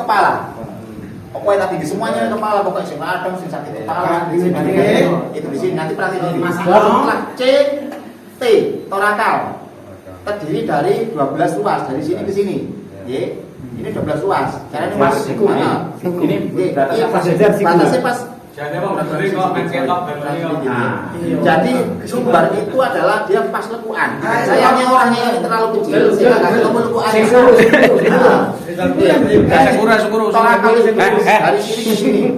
kepala. Pokoknya tadi semuanya kepala, pokoknya sing radang, sing sakit kepala, itu di sini. Nanti perhatikan ini. Setelah C, T, torakal terdiri dari 12 ruas dari sini ke sini. Ini 12 ruas. Caranya masuk ke mana? Ini batasnya pas. Jadi sumber itu adalah dia pas lekuan. Sayangnya orangnya yang terlalu kecil sehingga nggak ketemu lekuan. Dari sini ke sini.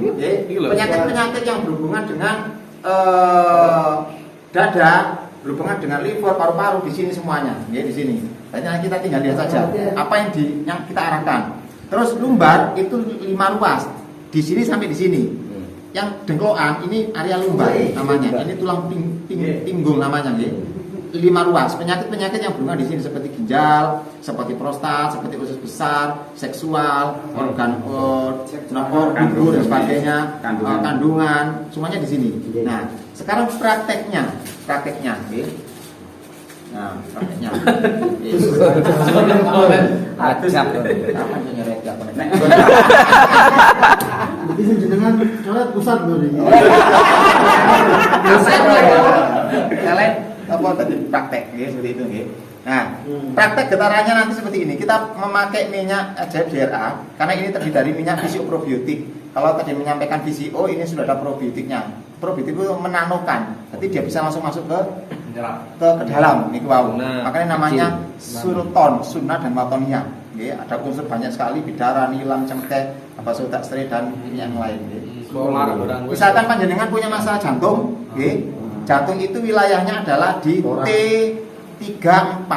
Penyakit-penyakit yang berhubungan dengan dada, berhubungan dengan liver, paru-paru di sini semuanya, ya di sini. Hanya kita tinggal lihat saja apa yang kita arahkan. Terus lumbar itu 5 ruas, di sini sampai di sini. Yang dengklokan ini area lumbar namanya. Ini tulang pinggul namanya, ya. 5 ruas. Penyakit-penyakit yang berhubungan di sini seperti ginjal, seperti prostat, seperti usus besar, seksual, organ tidur dan sebagainya, kandungan, semuanya di sini. Nah, sekarang prakteknya, ya. Nah, prakteknya. Ini jenengan coret pusat loh ini. Kalian apa tadi praktek ya seperti itu ya. Nah, praktek getarannya nanti seperti ini. Kita memakai minyak ajaib DRA karena ini terdiri dari minyak visio probiotik. Kalau tadi menyampaikan VCO, ini sudah ada probiotiknya. Probiotik itu menanokan, jadi dia bisa langsung masuk ke dalam ini wow. Makanya namanya sulton, sunna dan watonia. Ya, ada unsur banyak sekali, bidara, nilam, cengkeh, apa soda stre dan yang lain. Ya. Misalkan panjenengan punya masalah jantung, ya, jantung itu wilayahnya adalah di T34.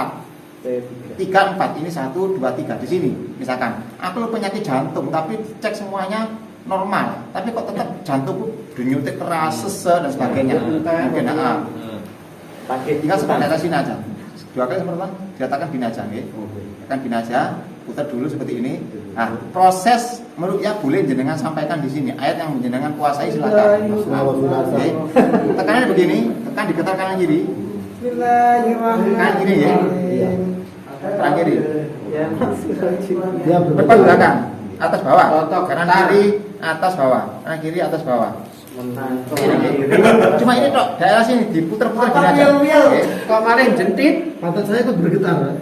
34 ini 1, 2, 3 di sini. Misalkan aku penyakit jantung tapi cek semuanya normal, tapi kok tetap jantungku denyutnya keras, sesek dan sebagainya. Mungkin tinggal sebentar sini aja. 2 kali sebentar dikatakan gini aja, ya. Akan gini aja, putar dulu seperti ini. Nah, proses meruqyah boleh jenengan sampaikan di sini. Ayat yang jenengan kuasai silakan. Oke. Tekanannya begini, tekan di getar kanan kiri. Bismillahirrahmanirrahim. Kanan kiri ya. Kanan kiri. Ya, depan belakang, atas bawah. Kanan kiri, atas bawah. Kanan kiri, atas bawah. Cuma ini tok, daerah sini diputer-puter gini aja. Kok malah jentit? Pantat saya ikut bergetar.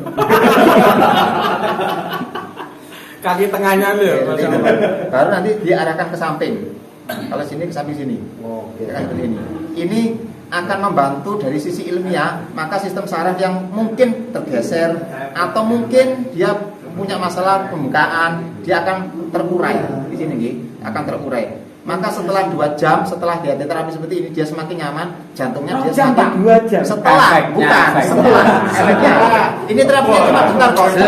Kaki tengahnya tuh ya, baru nanti diarahkan ke samping. Kalau sini ke samping sini. Kan seperti ini. Ini akan membantu dari sisi ilmiah, maka sistem saraf yang mungkin tergeser atau mungkin dia punya masalah pembukaan, dia akan terurai di sini, akan terurai. Maka setelah 2 jam setelah dia terapi seperti ini, dia semakin nyaman, jantungnya dia semakin 2 jam. setelah efeknya. Ini terapinya cuma bentar kok. 10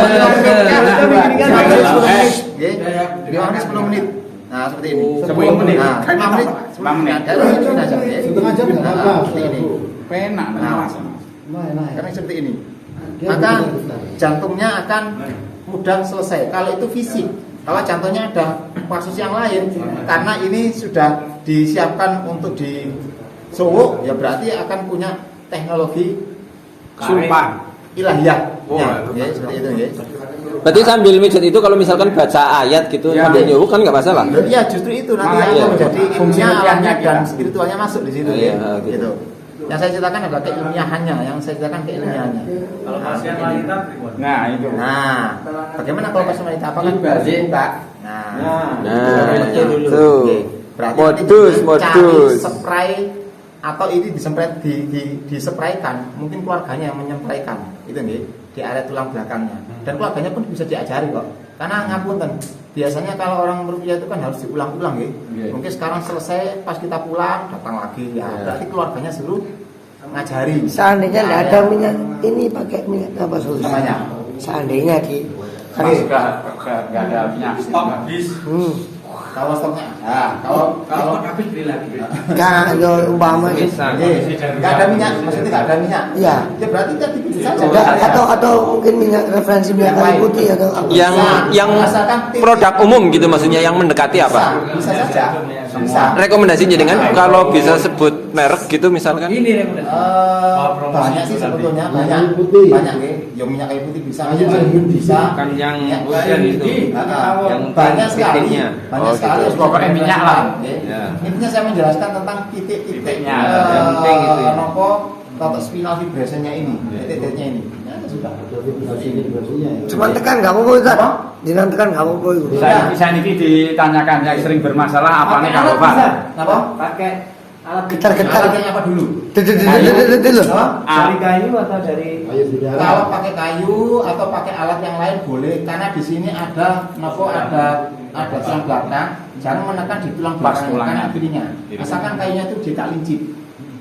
menit. Nah, seperti ini. 10 menit. Nah, 5 menit. 5 menit. Dari sini aja ya. Setengah jam enggak apa-apa. Seperti ini. penak Karena seperti ini. Maka jantungnya akan mudah selesai. Kalau itu fisik. Kalau jantungnya ada kasus yang lain, karena ini sudah disiapkan untuk disowok, ya berarti akan punya teknologi sumpah ilahiyah. Ya, seperti itu ya. Berarti sambil mijat itu kalau misalkan baca ayat gitu Ya. sambil nyuwuk kan nggak masalah. Iya, justru itu nanti Makanya akan menjadi ilmunya, alamnya dan dia. spiritualnya masuk di situ Iya, ya. gitu. Gitu. Yang saya ceritakan adalah keilmiahannya, yang saya ceritakan keilmiahannya. Kalau pasien wanita nah itu Nah, bagaimana kalau pasien wanita apakah dibuka? Nah, dulu. tuh. Oke. Berarti Modus, nanti cari modus. spray atau ini dispraykan, mungkin keluarganya yang menyempraikan, itu nih di area tulang belakangnya. Dan keluarganya pun bisa diajari kok. Karena ngapunten, biasanya kalau orang meruqyah itu kan harus diulang-ulang ya. Mungkin sekarang selesai, pas kita pulang datang lagi ya. Berarti keluarganya suruh ngajari. Seandainya tidak ada minyak ini pakai minyak apa solusinya? Namanya? Seandainya di nggak ada minyak stok habis. Kalau stoknya ada, kalau habis beli lagi. Enggak, yo umpama bisa nggak ada minyak, maksudnya nggak ada minyak. Iya. Ya berarti kita dipilih saja. Atau mungkin minyak referensi minyak kayu putih atau apa? Yang produk umum gitu maksudnya yang mendekati apa? Bisa saja. Bisa. rekomendasi jenengan kalau bisa sebut merek gitu misalkan. Ini rekomendasi. Banyak sih sebetulnya, banyak Kayu putih. banyak ya. Yang minyak kayu putih bisa, Kayu minyak putih. bisa. Kan yang Minyak ujian putih. itu. Yang Banyak sekali, titiknya. banyak Oh, sekali. gitu. Pokoknya minyak lah. Ya. Intinya saya menjelaskan tentang titik-titik Titiknya. Yang penting itu ya. nopo total spinal fibrillation-nya ini, titik-titiknya ini. Ya, sudah. Cuma tekan nggak apa-apa Ustaz. Apa? Jangan tekan nggak apa-apa itu. Saya ini ditanyakan yang sering bermasalah apa nih kalau Pak? Apa? Pakai alat Getar-getar. Alat yang apa dulu? Dulu. Apa? dari kayu atau dari Kayu sejarah. Kalau pakai kayu atau pakai alat yang lain boleh, karena di sini ada nopo ada tulang belakang. Jangan menekan di tulang Pas belakang tulangnya. kanan kirinya. Asalkan kayunya itu tidak lincip.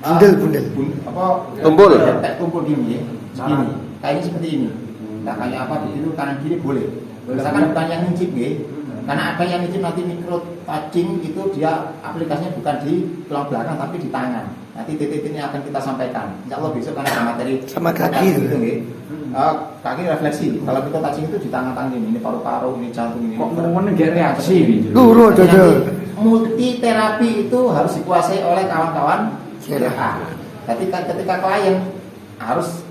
Bundel. Apa? Tumpul. Kayak tumpul gini, segini. Kayunya seperti ini. Nah kayu apa begitu kanan kiri boleh. Asalkan bukan yang lincip ya. Karena ada yang lincip nanti micro touching itu dia aplikasinya bukan di tulang belakang tapi di tangan. Nanti titik-titiknya akan kita sampaikan. Insya Allah besok kan ada materi Sama kaki itu itu. ya. Kaki refleksi. Kalau kita touching itu di tangan-tangan ini paru-paru, ini jantung ini. Kok mau nggak reaksi ini? Luru Jadi jojo. multi terapi itu harus dikuasai oleh kawan-kawan CRA. Ketika klien harus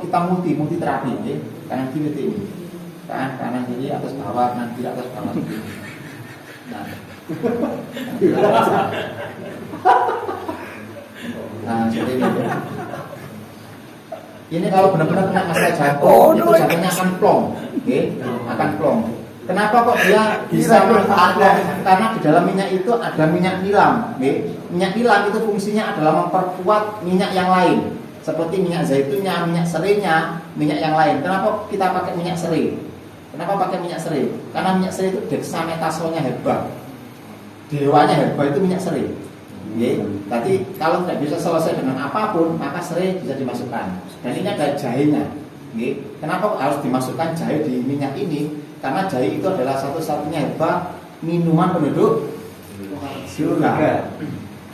kita multi terapi ya. Kanan kiri itu ini. Kanan kiri atas bawah, kanan kiri atas bawah. Nah, seperti ini. Ini kalau benar-benar kena masalah jantung, itu jantungnya akan plong, akan plong. Kenapa kok dia bisa ada? Karena di dalam minyak itu ada minyak nilam. Minyak nilam itu fungsinya adalah memperkuat minyak yang lain, seperti minyak zaitunnya, minyak serainya, minyak yang lain. Kenapa kita pakai minyak serai? Kenapa pakai minyak serai? Karena minyak serai itu dexamethasone-nya hebat. Dewanya hebat itu minyak serai. Jadi kalau tidak bisa selesai dengan apapun, maka serai bisa dimasukkan. Dan ini ada jahenya. Kenapa harus dimasukkan jahe di minyak ini? Karena jahe itu adalah satu-satunya herbal minuman penduduk surga.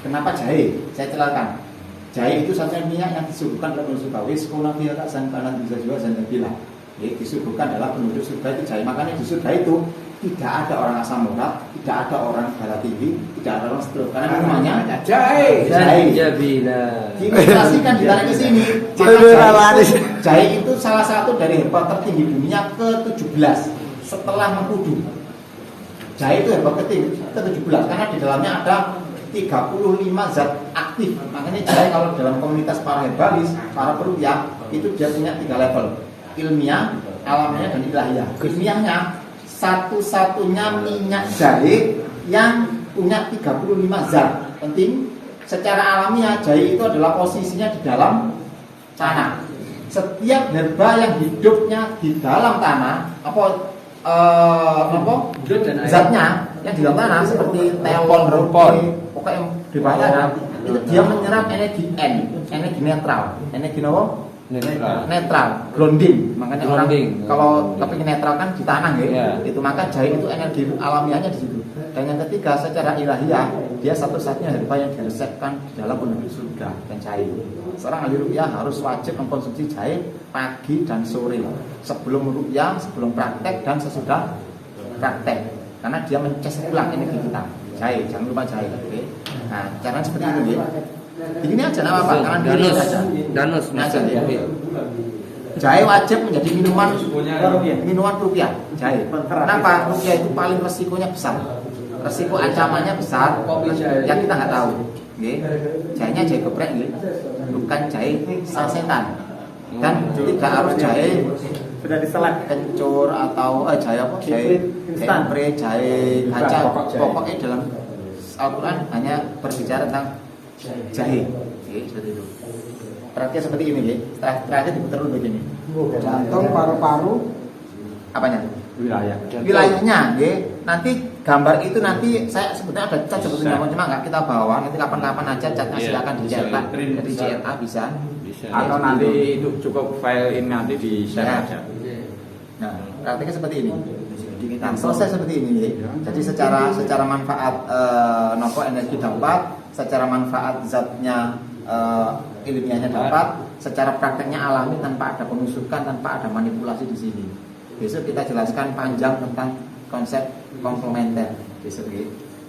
Kenapa jahe? Saya jelaskan. Jahe itu satunya minyak yang disuguhkan oleh penduduk surga. Wis kuna fiha san kana bisa juga san bila. Disuguhkan adalah penduduk surga itu jahe. Makanya di surga itu tidak ada orang asam urat, tidak ada orang darah tinggi, tidak ada orang stroke. Karena minumannya Jahe. Zanjabila. diilustrasikan ditarik ke sini. Jahe itu salah satu dari herbal tertinggi dunia ke-17 setelah mengkudu. Jahe itu herbal tertinggi ke-17 karena di dalamnya ada 35 zat aktif. Makanya jahe kalau dalam komunitas para herbalis, para peruqyah itu dia punya 3 level. Ilmiah, alamiah, dan ilahiyah. Ilmiahnya satu-satunya minyak jahe yang punya 35 zat penting. Secara alamiah jahe itu adalah posisinya di dalam tanah. Setiap herba yang hidupnya di dalam tanah zatnya yang di dalam tanah seperti telon, rumput, pokoknya yang di bawah tanah itu dia menyerap energi energi netral, energi netral, grounding. Makanya Grounding. orang kalau kepingin netral kan di tanah ya. Yeah. Itu maka jahe itu energi alamiahnya di situ. Dan yang ketiga secara ilahiyah dia satu-satunya herba yang diresepkan di dalam penduduk surga dan jahe. Seorang ahli ruqyah harus wajib mengkonsumsi jahe pagi dan sore sebelum ruqyah, sebelum praktek dan sesudah praktek. Karena dia mencas ulang energi kita. Jahe, jangan lupa jahe. Okay? Nah, caranya seperti itu ya. Begini aja nama Pak, kanan kiri aja. Danus Aja ya. Jahe wajib menjadi minuman ruqyah. Jahe. Kenapa? Ruqyah itu paling resikonya besar. Resiko ancamannya besar yang kita nggak tahu. Jahenya jahe geprek, bukan jahe sasetan. Dan tidak harus jahe sudah diselak kencur atau jahe apa? Jahe instan, jahe kaca. Pokoknya dalam Al-Quran hanya berbicara tentang jahe. Seperti itu. Perhatian seperti ini, terakhir diputar dulu begini. Jantung, paru-paru, apanya? Wilayahnya, nanti gambar itu nanti saya sebetulnya ada cat sebetulnya, cuma nggak kita bawa. Nanti kapan-kapan aja catnya silakan dicetak dari CRA bisa. Atau nanti itu cukup file ini nanti di share aja. Nah, prakteknya seperti ini. Nah, selesai seperti ini. Jadi secara manfaat energi dapat, secara manfaat zatnya ilmiahnya dapat, secara prakteknya alami tanpa ada penusukan, tanpa ada manipulasi di sini. Besok kita jelaskan panjang tentang konsep komplementer besok.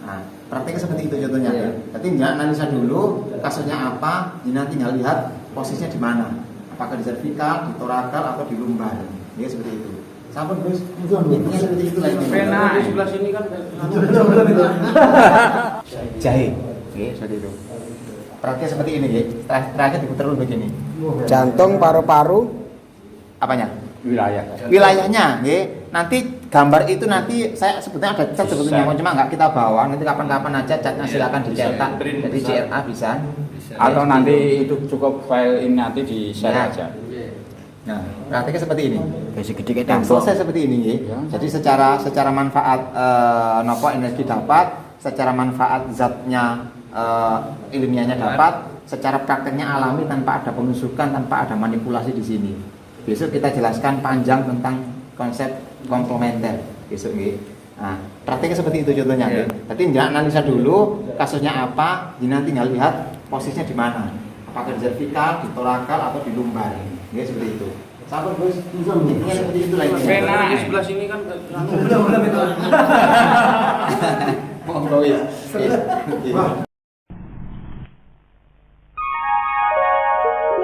Nah, prakteknya seperti itu contohnya. Iya. Jadi nggak analisa dulu kasusnya apa, ini nanti tinggal lihat posisinya di mana. Apakah di cervical, di torakal atau di lumbar. Ya seperti itu. Sampun Gus. Intinya seperti itu lagi. Pena di sebelah sini kan Jahe. Oke, seperti itu. Prakteknya seperti ini, ya. Terakhir diputar dulu begini. Jantung, paru-paru. Apanya? wilayah. Wilayahnya, ya. Nanti gambar itu nanti saya sebetulnya ada cat sebetulnya, cuma nggak kita bawa. Nanti kapan-kapan aja catnya silakan dicetak. Jadi CRA bisa. Atau nanti itu cukup file ini nanti di share Nah. aja. Nah, prakteknya seperti ini. Sedikit Nah, selesai seperti ini, ya. Jadi secara manfaat nopo energi dapat, secara manfaat zatnya ilmiahnya dapat, secara prakteknya alami tanpa ada penusukan, tanpa ada manipulasi di sini. Besok kita jelaskan panjang tentang konsep komplementer besok, nggih. Nah, prakteknya seperti itu contohnya, nggih. Jadi jangan analisa dulu kasusnya apa, nanti tinggal lihat posisinya di mana. Apakah di cervical, di torakal atau di lumbar. Nggih, seperti itu. Sampun Gus. Intinya seperti itu lagi. Pena di sebelah sini kan Monggo wis.